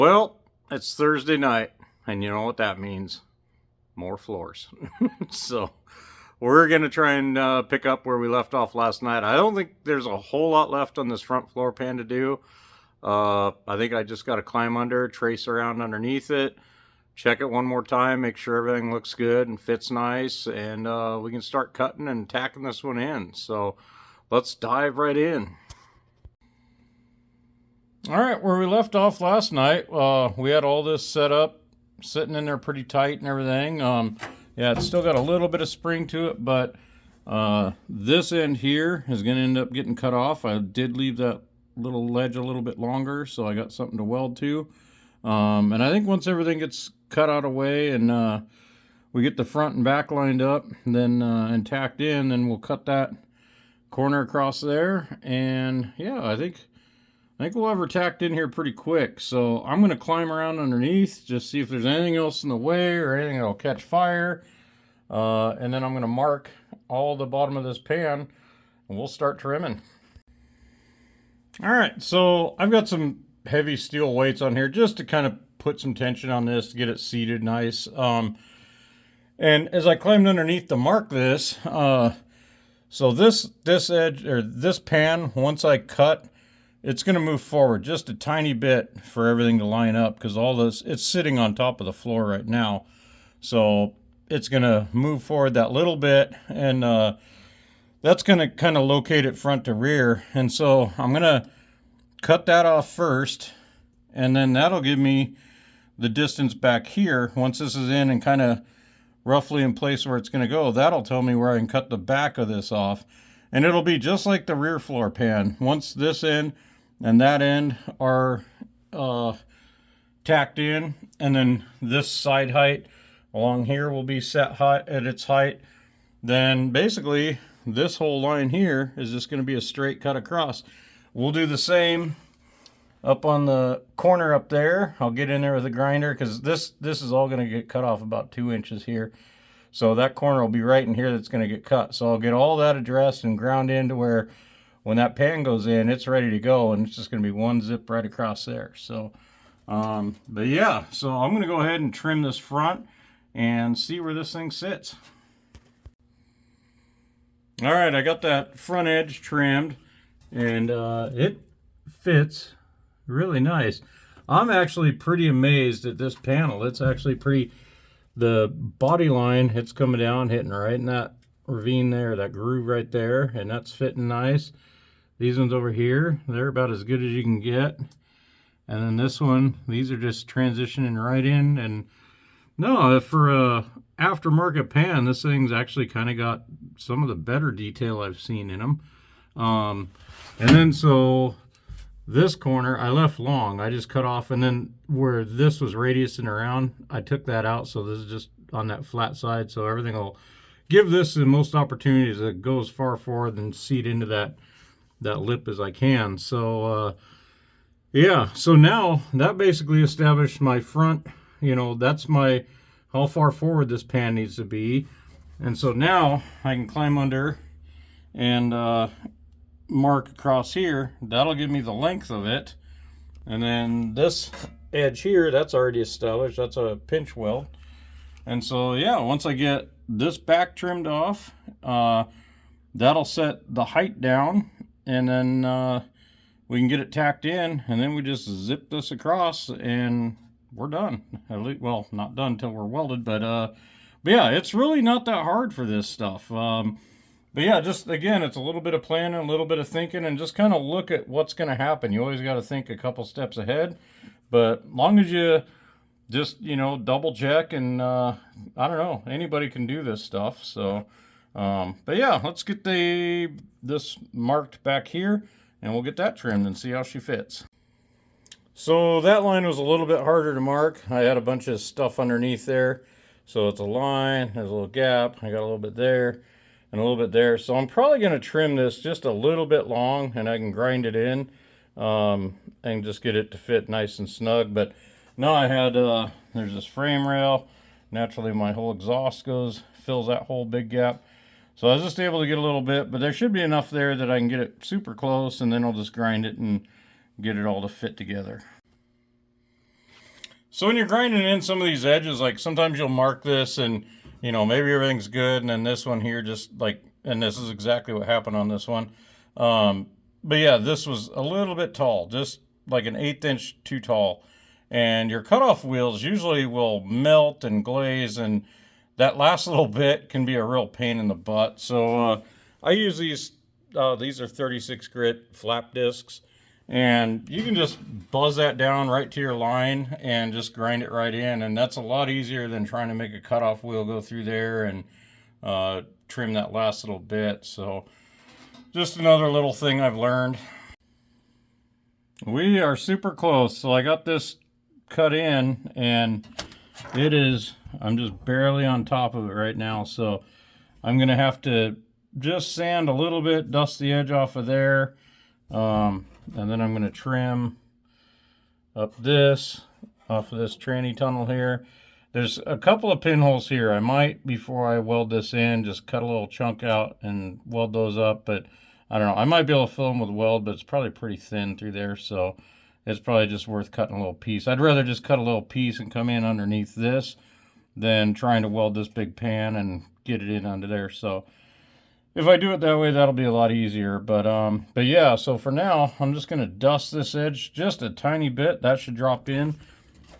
Well, it's Thursday night, and you know what that means. More floors. So we're going to try and pick up where we left off last night. I don't think there's a whole lot left on this front floor pan to do. I think I just got to climb under, trace around underneath it, check it one more time, make sure everything looks good and fits nice, and we can start cutting and tacking this one in. So let's dive right in. All right, where we left off last night, we had all this set up, sitting in there pretty tight and everything. Yeah, it's still got a little bit of spring to it, but this end here is going to end up getting cut off. I did leave that little ledge a little bit longer, so I got something to weld to. And I think once everything gets cut out of the way and we get the front and back lined up, then and tacked in, then we'll cut that corner across there. And yeah, I think we'll have her tacked in here pretty quick. So I'm going to climb around underneath, just see if there's anything else in the way or anything that'll catch fire. And then I'm going to mark all the bottom of this pan and we'll start trimming. All right, so I've got some heavy steel weights on here just to kind of put some tension on this to get it seated nice. And as I climbed underneath to mark this, so this edge or this pan, once I cut, it's going to move forward just a tiny bit for everything to line up because all this, it's sitting on top of the floor right now. So it's going to move forward that little bit, and that's going to kind of locate it front to rear. And so I'm going to cut that off first, and then that'll give me the distance back here. Once this is in and kind of roughly in place where it's going to go, that'll tell me where I can cut the back of this off. And it'll be just like the rear floor pan. Once this end and that end are tacked in, and then this side height along here will be set high at its height, then basically this whole line here is just going to be a straight cut across. We'll do the same up on the corner up there. I'll get in there with a grinder because this is all going to get cut off about 2 inches here. So that corner will be right in here that's going to get cut. So I'll get all that addressed and ground into where when that pan goes in, it's ready to go, and it's just going to be one zip right across there. So, but yeah, so I'm going to go ahead and trim this front and see where this thing sits. All right, I got that front edge trimmed, and it fits really nice. I'm actually pretty amazed at this panel. It's actually pretty, the body line, it's coming down, hitting right in that ravine there, that groove right there, and that's fitting nice. These ones over here, they're about as good as you can get. And then this one, these are just transitioning right in. And no, for a aftermarket pan, this thing's actually kind of got some of the better detail I've seen in them. And then so this corner I left long. I just cut off, and then where this was radiusing around, I took that out. So this is just on that flat side. So everything will give this the most opportunities that it goes far forward and seat into that lip as I can. So yeah, so now that basically established my front, you know, that's my how far forward this pan needs to be. And so now I can climb under and mark across here. That'll give me the length of it. And then this edge here, that's already established. That's a pinch weld. And so yeah, once I get this back trimmed off, that'll set the height down, and then we can get it tacked in, and then we just zip this across and we're done. At least, well, not done until we're welded, but yeah, it's really not that hard for this stuff. But yeah, just again, it's a little bit of planning, a little bit of thinking, and just kind of look at what's going to happen. You always got to think a couple steps ahead, but long as you just, you know, double check, and I don't know, anybody can do this stuff. So but yeah, let's get this marked back here, and we'll get that trimmed and see how she fits. So that line was a little bit harder to mark. I had a bunch of stuff underneath there. So it's a line, there's a little gap. I got a little bit there and a little bit there. So I'm probably going to trim this just a little bit long, and I can grind it in and just get it to fit nice and snug. But now I had, there's this frame rail. Naturally, my whole exhaust fills that whole big gap. So I was just able to get a little bit, but there should be enough there that I can get it super close, and then I'll just grind it and get it all to fit together. So when you're grinding in some of these edges, like sometimes you'll mark this and, you know, maybe everything's good, and then this one here just like, and this is exactly what happened on this one. But yeah, this was a little bit tall, just like an 1/8 inch too tall. And your cutoff wheels usually will melt and glaze, and that last little bit can be a real pain in the butt. So I use these are 36 grit flap discs, and you can just buzz that down right to your line and just grind it right in, and that's a lot easier than trying to make a cutoff wheel go through there and trim that last little bit. So just another little thing I've learned. We are super close. So I got this cut in, and it is, I'm just barely on top of it right now. So I'm gonna have to just sand a little bit, dust the edge off of there, and then I'm gonna trim up this off of this tranny tunnel here. There's a couple of pinholes here. I might, before I weld this in, just cut a little chunk out and weld those up, but I don't know. I might be able to fill them with weld, but it's probably pretty thin through there, so it's probably just worth cutting a little piece. I'd rather just cut a little piece and come in underneath this than trying to weld this big pan and get it in under there. So if I do it that way, that'll be a lot easier. But yeah, so for now, I'm just gonna dust this edge just a tiny bit. That should drop in.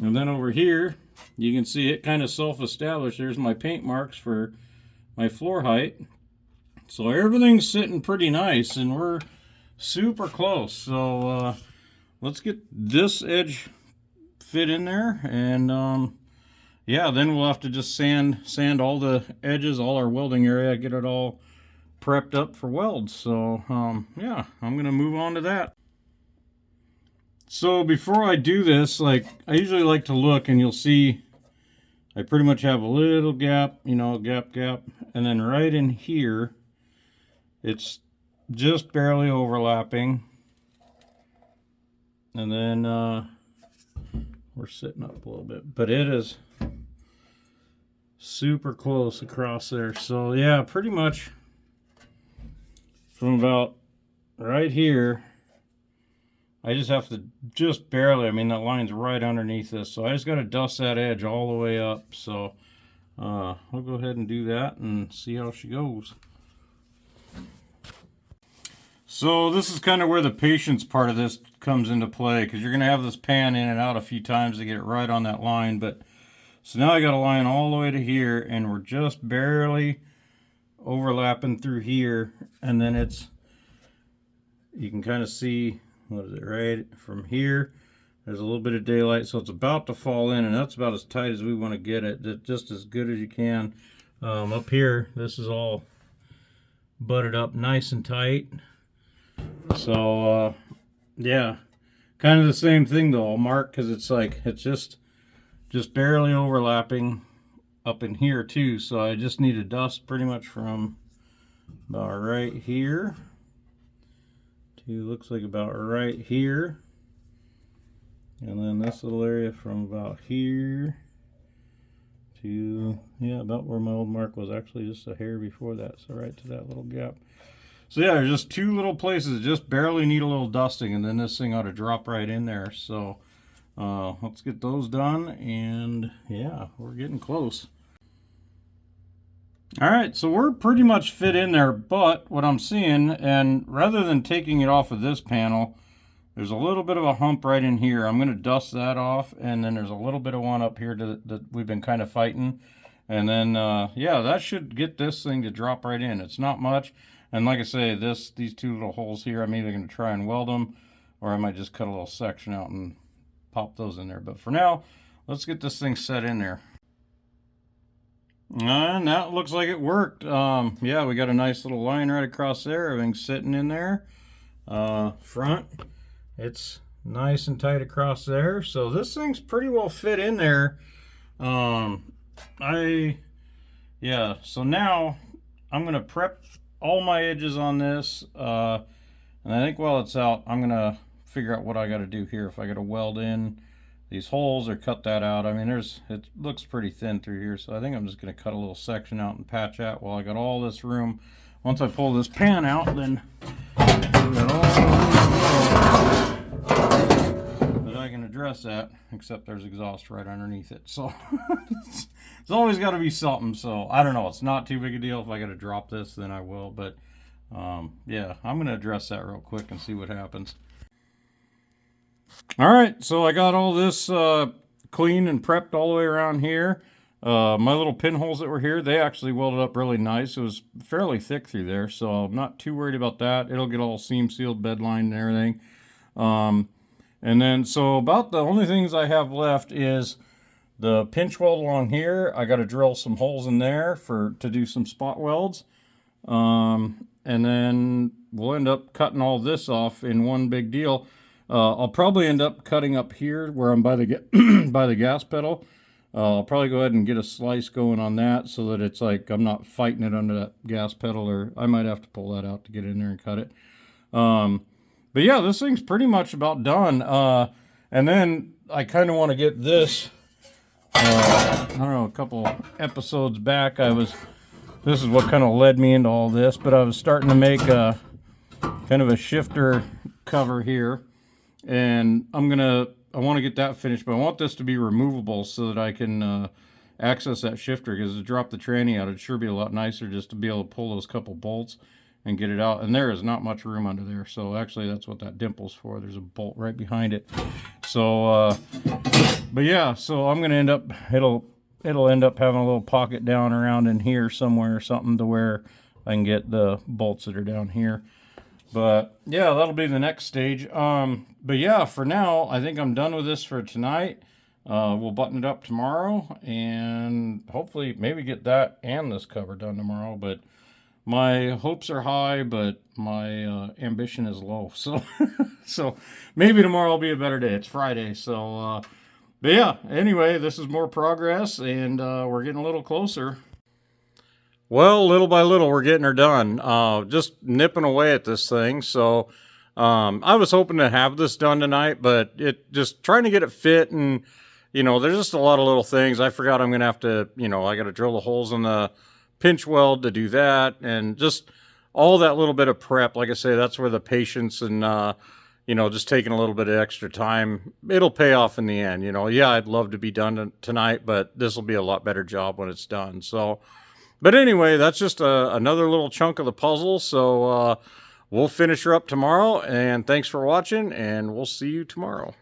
And then over here, you can see it kind of self-established. There's my paint marks for my floor height. So everything's sitting pretty nice, and we're super close. So let's get this edge fit in there, and yeah, then we'll have to just sand all the edges, all our welding area, get it all prepped up for welds. So yeah, I'm gonna move on to that. So before I do this, like, I usually like to look, and you'll see I pretty much have a little gap, you know, gap, and then right in here, it's just barely overlapping. And then we're sitting up a little bit, but it is super close across there. So yeah, pretty much from about right here, I just have to just barely, I mean, that line's right underneath this, so I just got to dust that edge all the way up. So I'll go ahead and do that and see how she goes. So this is kind of where the patience part of this comes into play, because you're going to have this pan in and out a few times to get it right on that line. But so now I got a line all the way to here, and we're just barely overlapping through here, and then it's, you can kind of see, what is it, right from here, there's a little bit of daylight, so it's about to fall in, and that's about as tight as we want to get it, just as good as you can. Up here, this is all butted up nice and tight. So yeah, kind of the same thing though. I'll mark, because it's like, it's just barely overlapping up in here too. So I just need to dust pretty much from about right here to, looks like about right here, and then this little area from about here to, yeah, about where my old mark was, actually just a hair before that, so right to that little gap. So yeah, there's just two little places that just barely need a little dusting, and then this thing ought to drop right in there. So let's get those done, and yeah, we're getting close. All right, so we're pretty much fit in there, but what I'm seeing, and rather than taking it off of this panel, there's a little bit of a hump right in here. I'm gonna dust that off, and then there's a little bit of one up here that we've been kind of fighting. And then, yeah, that should get this thing to drop right in. It's not much. And like I say, these two little holes here, I'm either going to try and weld them, or I might just cut a little section out and pop those in there. But for now, let's get this thing set in there. And that looks like it worked. Yeah, we got a nice little line right across there. Everything's sitting in there. Front, it's nice and tight across there. So this thing's pretty well fit in there. Yeah, so now I'm going to prep all my edges on this, and I think while it's out, I'm gonna figure out what I got to do here. If I got to weld in these holes or cut that out. I mean, it looks pretty thin through here, so I think I'm just gonna cut a little section out and patch out while I got all this room. Once I pull this pan out, then we got all that I can address that, except there's exhaust right underneath it. So it's always got to be something. So I don't know. It's not too big a deal. If I got to drop this, then I will. But yeah, I'm going to address that real quick and see what happens. All right, so I got all this cleaned and prepped all the way around here. My little pinholes that were here, they actually welded up really nice. It was fairly thick through there, so I'm not too worried about that. It'll get all seam sealed, bed lined and everything. And then, so about the only things I have left is the pinch weld along here. I got to drill some holes in there to do some spot welds. And then we'll end up cutting all this off in one big deal. I'll probably end up cutting up here where I'm by the by the gas pedal. I'll probably go ahead and get a slice going on that so that it's like I'm not fighting it under that gas pedal, or I might have to pull that out to get in there and cut it. But yeah, this thing's pretty much about done. And then I kind of want to get this, I don't know, a couple episodes back, this is what kind of led me into all this, but I was starting to make a kind of a shifter cover here. And I want to get that finished, but I want this to be removable so that I can access that shifter, because to drop the tranny out, it'd sure be a lot nicer just to be able to pull those couple bolts and get it out. And there is not much room under there, so actually that's what that dimple's for. There's a bolt right behind it. So, but yeah, so I'm going to end up, it'll end up having a little pocket down around in here somewhere or something to where I can get the bolts that are down here. But yeah, that'll be the next stage. But yeah, for now, I think I'm done with this for tonight. We'll button it up tomorrow and hopefully maybe get that and this cover done tomorrow. But my hopes are high, but my ambition is low. So, so maybe tomorrow will be a better day. It's Friday. So, but yeah, anyway, this is more progress, and we're getting a little closer. Well, little by little, we're getting her done. Just nipping away at this thing. So I was hoping to have this done tonight, but just trying to get it fit. And, you know, there's just a lot of little things. I forgot I'm going to have to, you know, I got to drill the holes in the pinch weld to do that. And just all that little bit of prep. Like I say, that's where the patience and, you know, just taking a little bit of extra time, it'll pay off in the end. You know, yeah, I'd love to be done tonight, but this will be a lot better job when it's done. So, but anyway, that's just another little chunk of the puzzle. So we'll finish her up tomorrow. And thanks for watching, and we'll see you tomorrow.